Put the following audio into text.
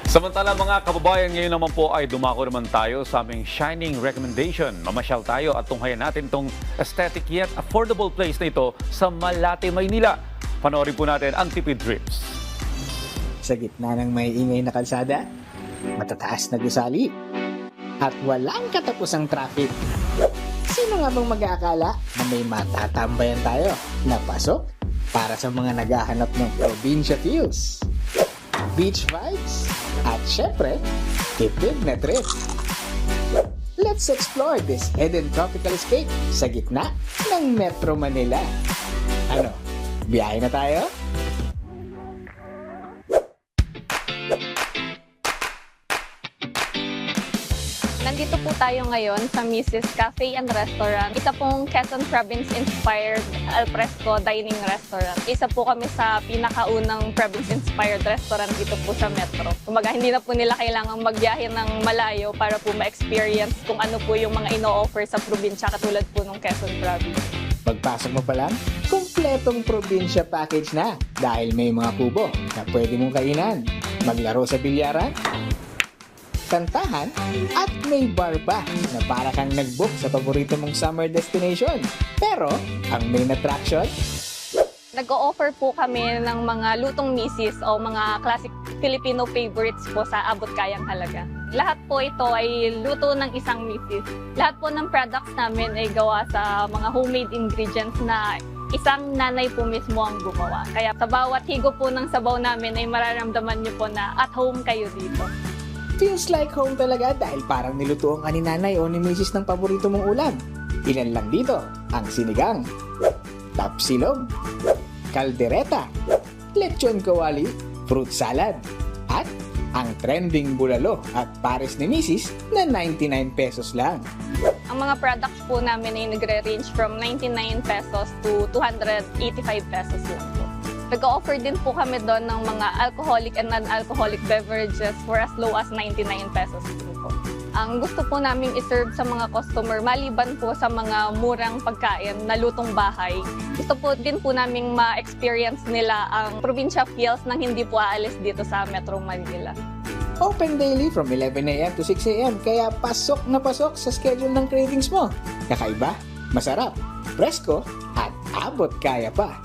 Samantala mga kababayan, ngayon naman po ay dumako naman tayo sa aming shining recommendation. Mamasyal tayo at tunghayan natin itong aesthetic yet affordable place na ito sa Malate, Maynila. Panoorin po natin ang Tipid Trips. Sa gitna ng may ingay na kalsada, matataas na gusali, at walang katapusang traffic. Sino nga bang mag-aakala na may matatambayan tayo na pasok para sa mga naghahanap ng probinsya feels, beach vibes, at syempre, tipid na trip. Let's explore this hidden tropical escape sa gitna ng Metro Manila. Ano, biyahe na tayo? Nandito po tayo ngayon sa Mrs. Cafe and Restaurant. Isa pong Quezon Province-inspired alfresco dining restaurant. Isa po kami sa pinakaunang province-inspired restaurant dito po sa Metro. Kumbaga, hindi na po nila kailangang magbiyahe ng malayo para po ma-experience kung ano po yung mga ino-offer sa probinsya katulad po ng Quezon Province. Pagpasok mo pa lang, kumpletong probinsya package na dahil may mga kubo na pwede mong kainan, maglaro sa bilyaran, kantahan, at may bar pa na para kang nag-book sa paborito mong summer destination. Pero, ang main attraction, Nag-o-offer po kami ng mga lutong misis o mga classic Filipino favorites po sa abot kayang halaga. Lahat po ito ay luto ng isang misis. Lahat po ng products namin ay gawa sa mga homemade ingredients na isang nanay po mismo ang gumawa. Kaya sa bawat higo po ng sabaw namin ay mararamdaman niyo po na at home kayo dito. feels like home talaga dahil parang nilutuan ka ni nanay o ni misis ng paborito mong ulam. Ilan lang dito ang sinigang, tapsilog, kaldereta, lechon kawali, fruit salad, at ang trending bulalo at pares ni misis na 99 pesos lang. Ang mga products po namin ay nagre-range from 99 pesos to 285 pesos lang po. Nag-offer din po kami doon ng mga alcoholic and non-alcoholic beverages for as low as 99 pesos din po. Ang gusto po naming iserve sa mga customer, maliban po sa mga murang pagkain na lutong bahay, gusto po din po naming ma-experience nila ang probinsya feels nang hindi po aalis dito sa Metro Manila. Open daily from 11 a.m. to 6 a.m. kaya pasok na pasok sa schedule ng cravings mo. Kakaiba, masarap, presko, at abot kaya pa.